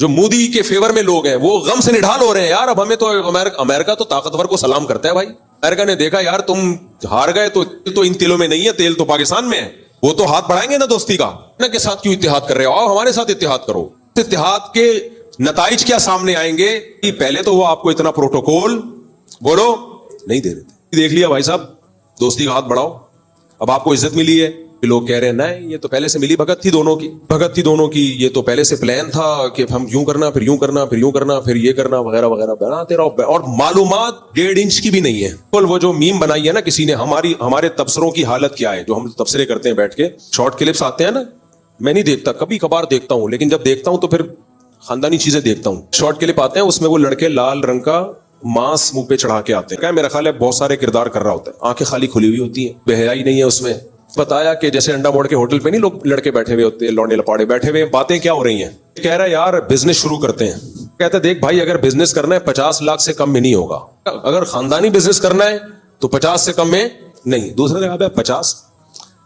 جو مودی کے فیور میں لوگ ہیں وہ غم سے نڈھال ہو رہے ہیں. یار اب ہمیں تو امریکہ تو طاقتور کو سلام کرتا ہے بھائی. امریکہ نے دیکھا یار تم ہار گئے تو ان تیلوں میں نہیں ہے, تیل تو پاکستان میں ہے. وہ تو ہاتھ بڑھائیں گے نا دوستی کا. کے ساتھ کیوں اتحاد کر رہے ہو؟ آؤ ہمارے ساتھ اتحاد کرو. اتحاد کے نتائج کیا سامنے آئیں گے؟ پہلے تو وہ آپ کو اتنا پروٹوکول بولو نہیں دے رہے تھے. دیکھ لیا بھائی صاحب, دوستی کا ہاتھ بڑھاؤ, اب آپ کو عزت ملی ہے. لوگ کہہ رہے ہیں نہیں یہ تو پہلے سے ملی بھگت تھی دونوں کی, یہ تو پہلے سے پلان تھا کہ ہم یوں کرنا پھر یوں کرنا پھر یوں کرنا پھر یہ کرنا وغیرہ وغیرہ بناتے رہو. اور معلومات 1.5 انچ کی بھی نہیں ہے. وہ جو میم بنائی ہے نا کسی نے, ہمارے تبصروں کی حالت کیا ہے, جو ہم تبصرے کرتے ہیں بیٹھ کے, شارٹ کلپس آتے ہیں نا, میں نہیں دیکھتا, کبھی کبھار دیکھتا ہوں, لیکن جب دیکھتا ہوں تو پھر خاندانی چیزیں دیکھتا ہوں. شارٹ کلپ آتے ہیں, اس میں وہ لڑکے لال رنگ کا ماس منہ پہ چڑھا کے آتے ہیں. میرا خیال ہے بہت سارے کردار کر رہا ہوتا ہے, آنکھیں خالی کھلی ہوئی ہوتی ہیں, بے حیائی نہیں ہے اس میں. بتایا کہ جیسے انڈا موڑ کے ہوٹل پہ نہیں لوگ لڑکے بیٹھے ہوئے ہوتے ہیں, لونڈے لپاڑے بیٹھے ہوئے, باتیں کیا ہو رہی ہیں. کہہ رہا ہے یار بزنس شروع کرتے ہیں. کہتا ہے دیکھ بھائی اگر بزنس کرنا ہے 50 لاکھ سے کم میں نہیں ہوگا. اگر خاندانی بزنس کرنا ہے تو 50 سے کم میں نہیں. دوسرے نے کہا 50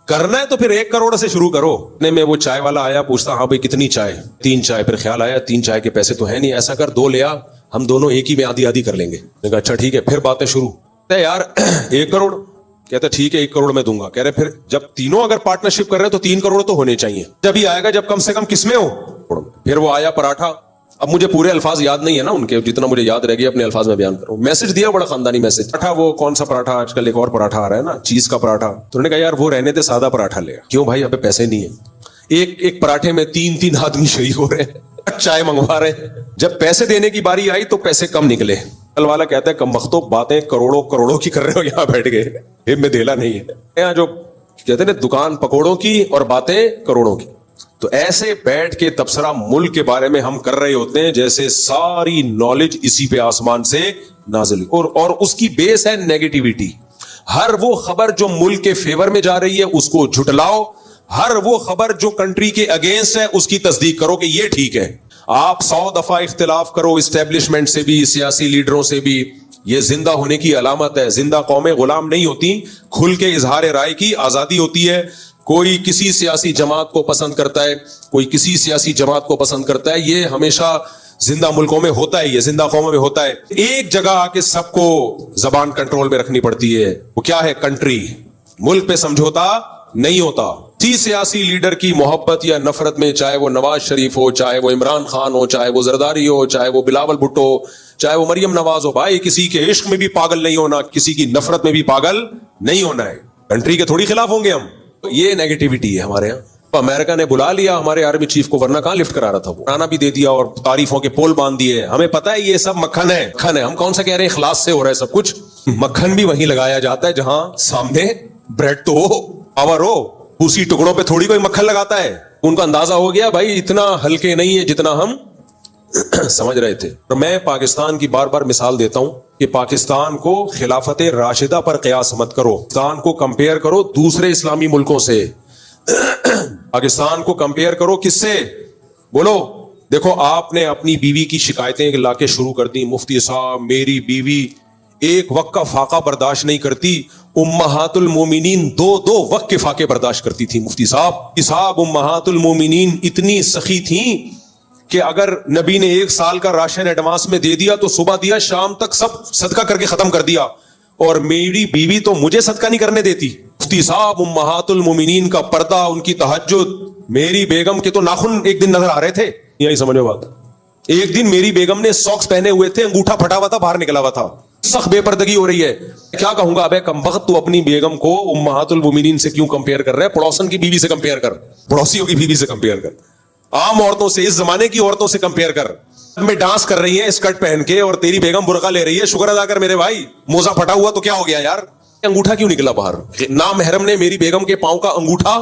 کرنا ہے تو پھر 1 کروڑ سے شروع کرو. میں وہ چائے والا آیا, پوچھتا ہاں بھائی کتنی چائے؟ 3 چائے. پھر خیال آیا 3 چائے کے پیسے تو ہے نہیں, ایسا کر 2 لیا, ہم دونوں ایک ہی میں آدھی آدھی کر لیں گے. میں کہا اچھا ٹھیک ہے. پھر باتیں شروع. یار 1 کروڑ. کہتا ٹھیک ہے 1 کروڑ میں دوں گا. کہہ رہے پھر جب تینوں اگر پارٹنرشپ کر رہے ہیں تو 3 کروڑ تو ہونے چاہیے. جب ہی آئے گا جب کم سے کم کس میں ہو. پھر وہ آیا پراٹھا. اب مجھے پورے الفاظ یاد نہیں ہے نا ان کے, جتنا مجھے یاد رہ گیا اپنے الفاظ میں بیان کروں. میسج دیا بڑا خاندانی میسج. پراٹھا وہ کون سا پراٹھا, آج کل ایک اور پراٹھا آ رہا ہے نا چیز کا پراٹھا. تو انہوں نے کہا یار وہ رہنے دے, سادہ پراٹھا لے. کیوں بھائی ابھی پیسے نہیں ہے. ایک پراٹھے میں 3 آدمی شریک ہو رہے ہیں, چائے منگوا رہے ہیں. جب پیسے دینے کی باری آئی تو پیسے کم نکلے. کل والا کہتا ہے کم بختوں باتیں کروڑوں کی کر رہے ہو یہاں بیٹھ گئے, میں دھیلا نہیں ہے. یہاں جو کہتے ہیں دکان پکوڑوں کی اور باتیں کروڑوں کی. تو ایسے بیٹھ کے تبصرہ ملک کے بارے میں ہم کر رہے ہوتے ہیں جیسے ساری نالج اسی پہ آسمان سے نازل, اور اس کی بیس ہے نیگیٹیوٹی. ہر وہ خبر جو ملک کے فیور میں جا رہی ہے اس کو جھٹلاؤ, ہر وہ خبر جو کنٹری کے اگینسٹ ہے اس کی تصدیق کرو کہ یہ ٹھیک ہے. آپ 100 دفعہ اختلاف کرو اسٹیبلشمنٹ سے بھی, سیاسی لیڈروں سے بھی, یہ زندہ ہونے کی علامت ہے. زندہ قومیں غلام نہیں ہوتی, کھل کے اظہار رائے کی آزادی ہوتی ہے. کوئی کسی سیاسی جماعت کو پسند کرتا ہے, کوئی کسی سیاسی جماعت کو پسند کرتا ہے, یہ ہمیشہ زندہ ملکوں میں ہوتا ہے, یہ زندہ قوموں میں ہوتا ہے. ایک جگہ آ کے سب کو زبان کنٹرول میں رکھنی پڑتی ہے, وہ کیا ہے کنٹری. ملک پہ سمجھوتا نہیں ہوتا. کسی سیاسی لیڈر کی محبت یا نفرت میں, چاہے وہ نواز شریف ہو, چاہے وہ عمران خان ہو, چاہے وہ زرداری ہو, چاہے وہ بلاول بھٹو, چاہے وہ مریم نواز ہو, بھائی کسی کے عشق میں بھی پاگل نہیں ہونا, کسی کی نفرت میں بھی پاگل نہیں ہونا ہے. کنٹری کے تھوڑی خلاف ہوں گے ہم. یہ نیگیٹیوٹی ہے ہمارے یہاں. امریکہ نے بلا لیا ہمارے آرمی چیف کو, ورنہ کہاں لفٹ کرا رہا تھا. وہ کھانا بھی دے دیا اور تعریفوں کے پول باندھ دیے. ہمیں پتا ہے یہ سب مکھن ہے. ہم کون سا کہہ رہے ہیں اخلاص سے ہو رہا ہے سب کچھ. مکھن بھی وہیں لگایا جاتا ہے جہاں سامنے بریڈ تو ہو, پاور ہو. اسی ٹکڑوں پہ تھوڑی کوئی مکھن لگاتا ہے. ان کا اندازہ ہو گیا بھائی اتنا ہلکے نہیں ہے جتنا ہم سمجھ رہے تھے. میں پاکستان کی بار بار مثال دیتا ہوں کہ پاکستان کو خلافت راشدہ پر قیاس مت کرو. پاکستان کو کمپیئر کرو دوسرے اسلامی ملکوں سے. پاکستان کو کمپیئر کرو کس سے؟ بولو. دیکھو آپ نے اپنی بیوی کی شکایتیں لا کے شروع کر دی. مفتی صاحب میری بیوی ایک وقت کا فاقہ برداشت نہیں کرتی. امہات المومنین 2 وقت کے فاقے برداشت کرتی تھی. مفتی صاحب امہات المومنین اتنی سخی تھیں کہ اگر نبی نے 1 سال کا راشن ایڈوانس میں دے دیا تو صبح دیا شام تک سب صدقہ کر کے ختم کر دیا, اور میری بیوی تو مجھے صدقہ نہیں کرنے دیتی. مفتی صاحب امہات المومنین کا پردہ, ان کی تہجد. میری بیگم کے تو ناخن ایک دن نظر آ رہے تھے. یہی سمجھو بات. ایک دن میری بیگم نے ساکس پہنے ہوئے تھے, انگوٹھا پھٹا ہوا تھا, باہر نکلا ہوا تھا. سخت بے پردگی ہو رہی ہے. کیا کہوں گا ابے کمبخت, تو اپنی بیگم کو امہات المومنین سے کیوں کمپیئر کر رہے ہیں؟ پڑوسن کی بیوی سے کمپیئر کر, پڑوسیوں کی بیوی سے کمپیئر کر, عام عورتوں سے, اس زمانے کی عورتوں سے کمپیئر کر. میں ڈانس کر رہی ہیں اسکرٹ پہن کے اور تیری بیگم برقع لے رہی ہے. شکر ادا کر میرے بھائی. موزہ پھٹا ہوا تو کیا ہو گیا یار؟ انگوٹھا کیوں نکلا باہر؟ نامحرم نے میری بیگم کے پاؤں کا انگوٹھا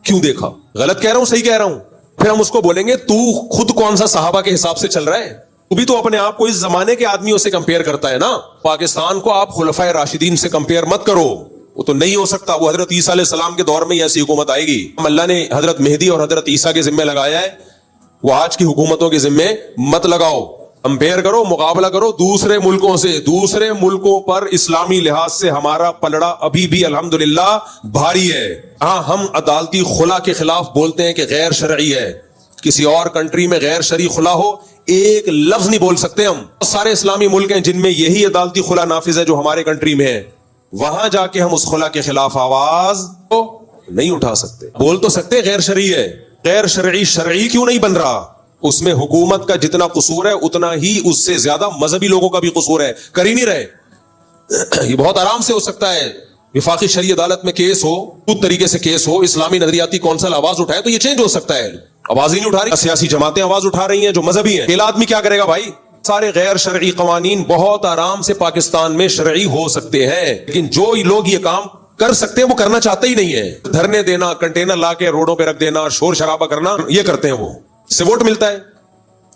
کیوں دیکھا؟ غلط کہہ رہا ہوں صحیح کہہ رہا ہوں؟ پھر ہم اس کو بولیں گے تو خود کون سا صحابہ کے حساب سے چل رہا ہے؟ تو بھی تو اپنے آپ کو اس زمانے کے آدمیوں سے کمپیئر کرتا ہے نا. پاکستان کو آپ خلفائے راشدین سے کمپیئر مت کرو, وہ تو نہیں ہو سکتا. وہ حضرت عیسیٰ علیہ السلام کے دور میں ایسی حکومت آئے گی. اللہ نے حضرت مہدی اور حضرت عیسیٰ کے ذمہ لگایا ہے, وہ آج کی حکومتوں کے ذمہ مت لگاؤ. کمپیئر کرو, مقابلہ کرو دوسرے ملکوں سے. دوسرے ملکوں پر اسلامی لحاظ سے ہمارا پلڑا ابھی بھی الحمدللہ بھاری ہے. ہاں ہم عدالتی خلا کے خلاف بولتے ہیں کہ غیر شرعی ہے. کسی اور کنٹری میں غیر شرعی خلا ہو, ایک لفظ نہیں بول سکتے ہم. سارے اسلامی ملک ہیں جن میں یہی عدالتی خلا نافذ ہے جو ہمارے کنٹری میں ہے, وہاں جا کے ہم اس خلا کے خلاف آواز نہیں اٹھا سکتے. بول تو سکتے غیر شرعی ہے, غیر شرعی شرعی کیوں نہیں بن رہا؟ اس میں حکومت کا جتنا قصور ہے اتنا ہی اس سے زیادہ مذہبی لوگوں کا بھی قصور ہے, کر ہی نہیں رہے. یہ بہت آرام سے ہو سکتا ہے, وفاقی شرعی عدالت میں کیس ہو, خود طریقے سے کیس ہو, اسلامی نظریاتی کونسل آواز اٹھائے تو یہ چینج ہو سکتا ہے. آواز ہی نہیں اٹھا رہی, سیاسی جماعتیں آواز اٹھا رہی ہیں جو مذہبی ہیں. اکیلا آدمی کیا کرے گا بھائی؟ سارے غیر شرعی قوانین بہت آرام سے پاکستان میں شرعی ہو سکتے ہیں, لیکن جو لوگ یہ کام کر سکتے ہیں وہ کرنا چاہتے ہی نہیں ہے. دھرنے دینا, کنٹینر لا کے روڈوں پہ رکھ دینا, شور شرابہ کرنا, یہ کرتے ہیں. وہ اس سے ووٹ ملتا ہے,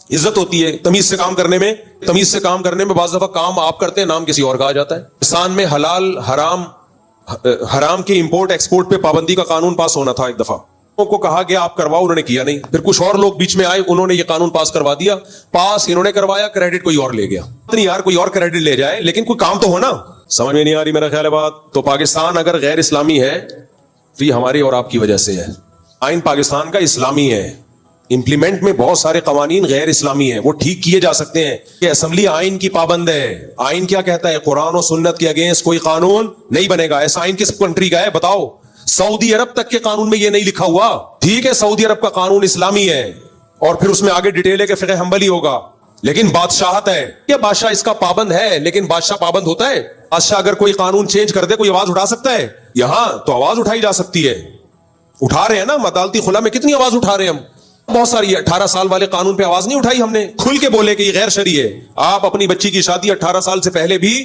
عزت ہوتی ہے. تمیز سے کام کرنے میں بعض دفعہ کام آپ کرتے ہیں, نام کسی اور کا آ جاتا ہے. پاکستان میں حلال حرام کی امپورٹ ایکسپورٹ پہ پابندی کا قانون پاس ہونا تھا ایک دفعہ, کو کہا گیا آپ کرواؤ, انہوں نے کیا نہیں. پھر کچھ اور لوگ بیچ میں آئے, انہوں نے یہ قانون پاس کروا دیا. پاس انہوں نے کروایا, کریڈٹ کوئی اور لے گیا. نہیں یار, کوئی اور کریڈٹ لے جائے لیکن کوئی کام تو ہونا. سمجھ میں نہیں آ رہی میرا خیال ہے بات. تو پاکستان اگر غیر اسلامی ہے تو یہ ہماری اور آپ کی وجہ سے ہے. آئین پاکستان کا اسلامی ہے, امپلیمنٹ میں بہت سارے قوانین غیر اسلامی ہیں, وہ ٹھیک کیے جا سکتے ہیں. کہ اسمبلی آئین کی پابند ہے. آئین کیا کہتا ہے؟ قرآن و سنت کے اگینسٹ کوئی قانون نہیں بنے گا. ایسا آئین کس کنٹری کا ہے بتاؤ؟ سعودی عرب تک کے قانون میں یہ نہیں لکھا ہوا. ٹھیک ہے سعودی عرب کا قانون اسلامی ہے اور پھر اس میں آگے ڈیٹیل ہے کہ فقہ حنبلی ہوگا, لیکن بادشاہت ہے. یہ بادشاہ اس کا پابند ہے, لیکن بادشاہ پابند ہوتا ہے؟ بادشاہ اگر کوئی قانون چینج کر دے کوئی آواز اٹھا سکتا ہے؟ یہاں تو آواز اٹھائی جا سکتی ہے. اٹھا رہے ہیں نا, عدالتی خلا میں کتنی آواز اٹھا رہے ہیں ہم. بہت ساری 18 سال والے قانون پہ آواز نہیں اٹھائی ہم نے, کھل کے بولے کہ یہ غیر شرعی ہے. آپ اپنی بچی کی شادی 18 سال سے پہلے بھی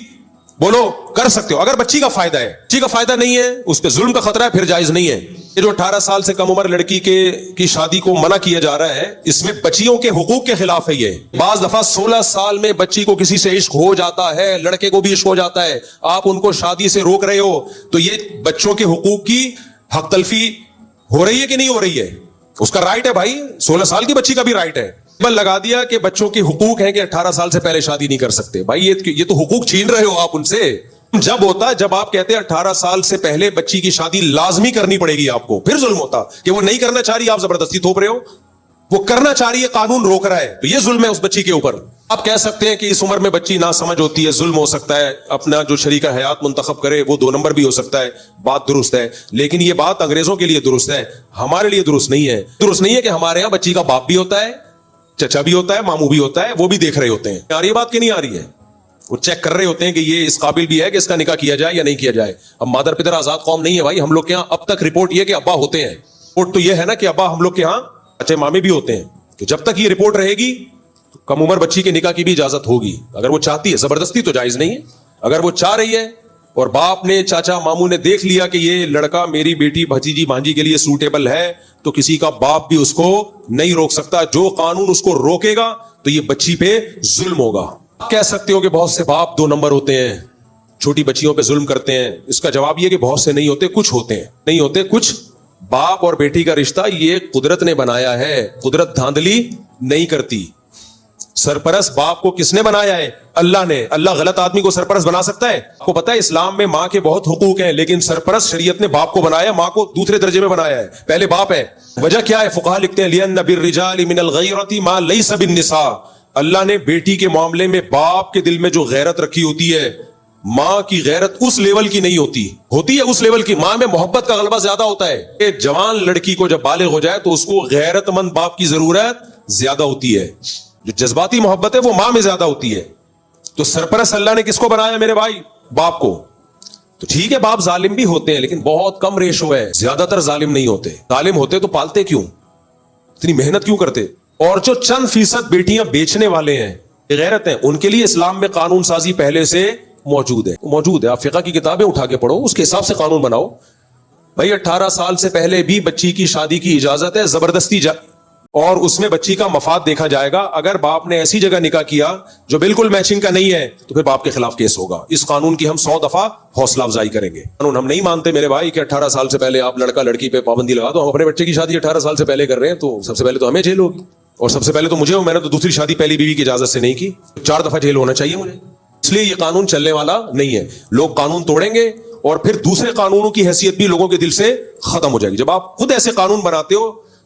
بولو کر سکتے ہو, اگر بچی کا فائدہ ہے. بچی کا فائدہ نہیں ہے, اس پہ ظلم کا خطرہ ہے, پھر جائز نہیں ہے. یہ جو 18 سال سے کم عمر لڑکی کی شادی کو منع کیا جا رہا ہے, اس میں بچیوں کے حقوق کے خلاف ہے. یہ بعض دفعہ 16 سال میں بچی کو کسی سے عشق ہو جاتا ہے, لڑکے کو بھی عشق ہو جاتا ہے, آپ ان کو شادی سے روک رہے ہو, تو یہ بچوں کے حقوق کی حق تلفی ہو رہی ہے کہ نہیں ہو رہی ہے؟ اس کا رائٹ ہے بھائی, 16 سال کی بچی کا بھی رائٹ ہے. بل لگا دیا کہ بچوں کے حقوق ہیں کہ 18 سال سے پہلے شادی نہیں کر سکتے. بھائی یہ تو حقوق چھین رہے ہو آپ ان سے. جب ہوتا جب آپ کہتے ہیں 18 سال سے پہلے بچی کی شادی لازمی کرنی پڑے گی آپ کو, پھر ظلم ہوتا. کہ وہ نہیں کرنا چاہ رہی, آپ زبردستی تھوپ رہے ہو. وہ کرنا چاہ رہی ہے, قانون روک رہا ہے, تو یہ ظلم ہے اس بچی کے اوپر. آپ کہہ سکتے ہیں کہ اس عمر میں بچی نہ سمجھ ہوتی ہے, ظلم ہو سکتا ہے, اپنا جو شریک حیات منتخب کرے وہ 2 نمبر بھی ہو سکتا ہے, بات درست ہے. لیکن یہ بات انگریزوں کے لیے درست ہے, ہمارے لیے درست نہیں ہے. درست نہیں ہے کہ ہمارے یہاں بچی کا باپ بھی ہوتا ہے, چچا بھی ہوتا ہے, ماموں بھی ہوتا ہے, وہ بھی دیکھ رہے ہوتے ہیں. آ رہی بات کہ نہیں آ رہی ہے؟ وہ چیک کر رہے ہوتے ہیں کہ یہ اس قابل بھی ہے کہ اس کا نکاح کیا جائے یا نہیں کیا جائے. اب مادر پدر آزاد قوم نہیں ہے بھائی. ہم لوگ کے یہاں اب تک رپورٹ یہ کہ ابا ہوتے ہیں. رپورٹ تو یہ ہے نا کہ ابا ہم لوگ کے یہاں اچھے مامے بھی ہوتے ہیں. کہ جب تک یہ رپورٹ رہے گی تو کم عمر بچی کے نکاح کی بھی اجازت ہوگی, اگر وہ چاہتی ہے. زبردستی تو جائز نہیں ہے. اگر وہ چاہ رہی ہے اور باپ نے, چاچا, ماموں نے دیکھ لیا کہ یہ لڑکا میری بیٹی, بھتیجی, بھانجی کے لیے سوٹیبل ہے, تو کسی کا باپ بھی اس کو نہیں روک سکتا. جو قانون اس کو روکے گا تو یہ بچی پہ ظلم ہوگا. کہہ سکتے ہو کہ بہت سے باپ 2 نمبر ہوتے ہیں, چھوٹی بچیوں پہ ظلم کرتے ہیں. اس کا جواب یہ کہ بہت سے نہیں ہوتے, کچھ ہوتے ہیں. نہیں ہوتے کچھ. باپ اور بیٹی کا رشتہ یہ قدرت نے بنایا ہے, قدرت دھاندلی نہیں کرتی. سرپرست باپ کو کس نے بنایا ہے؟ اللہ نے. اللہ غلط آدمی کو سرپرست بنا سکتا ہے؟ آپ کو پتا ہے اسلام میں ماں کے بہت حقوق ہیں, لیکن سرپرست شریعت نے باپ کو بنایا, ماں کو دوسرے درجے میں بنایا ہے, پہلے باپ ہے. وجہ کیا ہے؟ فقہا لکھتے ہیں لِأَنَّ بِالرِّجَالِ مِنَ الْغَيْرَةِ مَا لَيْسَ بِالنِّسَاءِ. اللہ نے بیٹی کے معاملے میں باپ کے دل میں جو غیرت رکھی ہوتی ہے, ماں کی غیرت اس لیول کی نہیں ہوتی. ہوتی ہے اس لیول کی. ماں میں محبت کا غلبہ زیادہ ہوتا ہے. ایک جوان لڑکی کو جب بالغ ہو جائے تو اس کو غیرت مند باپ کی ضرورت زیادہ ہوتی ہے. جو جذباتی محبت ہے وہ ماں میں زیادہ ہوتی ہے. تو سرپرست اللہ نے کس کو بنایا میرے بھائی؟ باپ کو. تو ٹھیک ہے باپ ظالم بھی ہوتے ہیں, لیکن بہت کم ریشو ہے. زیادہ تر ظالم نہیں ہوتے. ظالم ہوتے تو پالتے کیوں, اتنی محنت کیوں کرتے؟ اور جو چند فیصد بیٹیاں بیچنے والے ہیں, غیرت ہیں, ان کے لیے اسلام میں قانون سازی پہلے سے موجود ہے. آپ فقہ کی کتابیں اٹھا کے پڑھو, اس کے حساب سے قانون بناؤ. بھائی 18 سال سے پہلے بھی بچی کی شادی کی اجازت ہے, زبردستی اور اس میں بچی کا مفاد دیکھا جائے گا. اگر باپ نے ایسی جگہ نکاح کیا جو بالکل میچنگ کا نہیں ہے تو پھر باپ کے خلاف کیس ہوگا. اس قانون کی ہم 100 دفعہ حوصلہ افزائی کریں گے. قانون ہم نہیں مانتے میرے بھائی کہ 18 سال سے پہلے آپ لڑکا لڑکی پہ پابندی لگا دو. ہم اپنے بچے کی شادی 18 سال سے پہلے کر رہے ہیں تو سب سے پہلے تو ہمیں جیل ہوگی, اور سب سے پہلے تو مجھے, میں نے تو دوسری شادی پہلی بیوی کی اجازت سے نہیں کی, 4 دفعہ جیل ہونا چاہیے مجھے. اس لیے یہ قانون چلنے والا نہیں ہے. لوگ قانون توڑیں گے اور پھر دوسرے قانونوں کی حیثیت بھی لوگوں کے دل سے ختم ہو جائے گی. جب آپ خود ایسے قانون بناتے ہو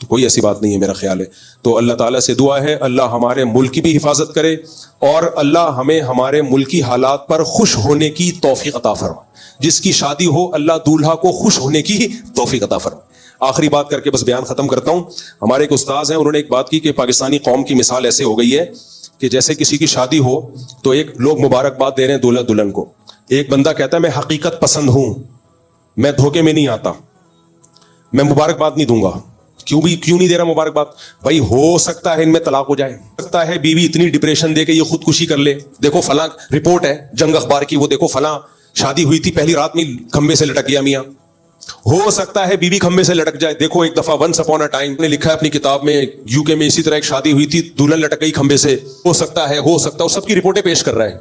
تو کوئی ایسی بات نہیں ہے میرا خیال ہے. تو اللہ تعالیٰ سے دعا ہے اللہ ہمارے ملک کی بھی حفاظت کرے اور اللہ ہمیں ہمارے ملکی حالات پر خوش ہونے کی توفیق عطا فرمائے. جس کی شادی ہو اللہ دولہا کو خوش ہونے کی توفیق عطا فرمائے. آخری بات کر کے بس بیان ختم کرتا ہوں. ہمارے ایک استاذ ہیں, انہوں نے ایک بات کی کہ پاکستانی قوم کی مثال ایسے ہو گئی ہے کہ جیسے کسی کی شادی ہو تو ایک لوگ مبارکباد دے رہے ہیں دولہا دلہن کو. ایک بندہ کہتا ہے میں حقیقت پسند ہوں, میں دھوکے میں نہیں آتا, میں مبارکباد نہیں دوں گا. کیوں نہیں دے رہا مبارکباد؟ بھائی ہو سکتا ہے ان میں طلاق ہو جائے, ہو سکتا ہے بیوی اتنی ڈپریشن دے کے یہ خودکشی کر لے. دیکھو فلاں رپورٹ ہے جنگ اخبار کی, وہ دیکھو فلاں شادی ہوئی تھی پہلی رات میں کھمبے سے لٹک گیا میاں. ہو سکتا ہے بیوی کھمبے سے لٹک جائے. دیکھو ایک دفعہ ونس اپون اے ٹائم نے لکھا ہے اپنی کتاب میں, یو کے میں اسی طرح ایک شادی ہوئی تھی, دلہن لٹک گئی کھمبے سے. ہو سکتا ہے اور سب کی رپورٹیں پیش کر رہا ہے.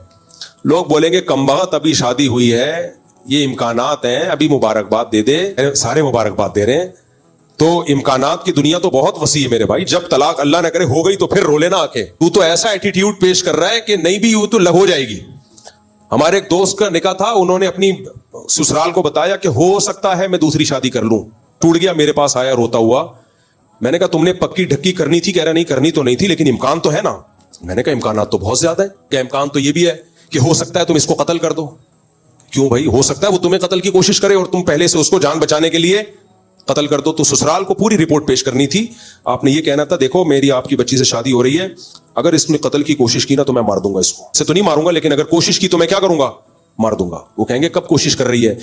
لوگ بولیں گے کمبخت ابھی شادی ہوئی ہے, یہ امکانات ہیں, ابھی مبارکباد دے دے. سارے مبارکباد دے رہے ہیں. تو امکانات کی دنیا تو بہت وسیع ہے میرے بھائی. جب طلاق اللہ نہ کرے ہو گئی تو پھر رو لینا آ کے. تو ایسا ایٹیٹیوڈ پیش کر رہا ہے کہ نہیں بھی ہو تو لگ ہو جائے گی. ہمارے ایک دوست کا نکاح تھا, انہوں نے اپنی سسرال کو بتایا کہ ہو سکتا ہے میں دوسری شادی کر لوں. ٹوٹ گیا, میرے پاس آیا روتا ہوا. میں نے کہا تم نے پکی ڈھکی کرنی تھی؟ کہہ رہا نہیں کرنی تو نہیں تھی لیکن امکان تو ہے نا. میں نے کہا امکانات تو بہت زیادہ ہے. کیا امکان تو یہ بھی ہے کہ ہو سکتا ہے تم اس کو قتل کر دو. کیوں بھائی؟ ہو سکتا ہے وہ تمہیں قتل کی کوشش کرے اور تم پہلے سے اس کو جان بچانے کے لیے قتل کر دو. تو سسرال کو پوری رپورٹ پیش کرنی تھی. آپ نے یہ کہنا تھا دیکھو میری آپ کی بچی سے شادی ہو رہی ہے, اگر اس نے قتل کی کوشش کی نا تو میں مار دوں گا اس کو. اسے تو نہیں ماروں گا لیکن اگر کوشش کی تو میں کیا کروں گا؟ مار دوں گا. وہ کہیں گے کب کوشش کر رہی ہے؟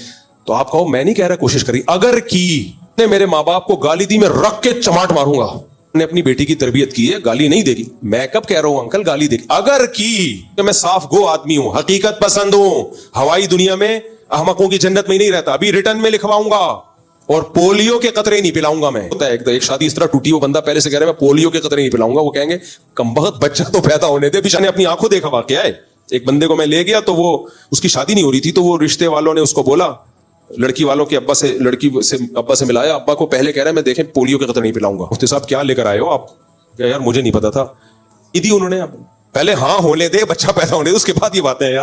تو آپ کہو میں نہیں کہہ رہا کوشش کر رہی, اگر کی نے میرے ماں باپ کو گالی دی میں رکھ کے چماٹ ماروں گا. نے اپنی بیٹی کی تربیت کی ہے, گالی نہیں دے گی. میں کب کہہ رہا ہوں انکل گالی دے گی؟ اگر کی میں صاف گو آدمی ہوں, حقیقت پسند ہوں, ہوائی دنیا میں احمقوں کی جنت میں نہیں رہتا. ابھی ریٹرن میں لکھواؤں گا اور پولیو کے قطرے نہیں پلاؤں گا میں. ہوتا ہے ایک شادی اس طرح ٹوٹی, وہ بندہ پہلے سے کہہ رہا ہے میں پولیو کے قطرے نہیں پلاؤں گا. وہ کہیں گے کمبخت بچہ تو پیدا ہونے دے. بیچارے نے اپنی آنکھوں دیکھا واقعہ ہے. ایک بندے کو میں لے گیا تو وہ اس کی شادی نہیں ہو رہی تھی, تو وہ رشتے والوں نے اس کو بولا, لڑکی والوں کے ابا سے, لڑکی سے ابا سے ملایا. ابا کو پہلے کہہ رہا ہے میں دیکھیں پولیو کے قطرے نہیں پلاؤں گا. مفتی صاحب کیا لے کر آئے ہو آپ؟ کہ یار مجھے نہیں پتا تھا. انہوں نے پہلے ہاں ہونے دے, بچہ پیدا ہونے دے, اس کے بعد یہ باتیں ہیں یار.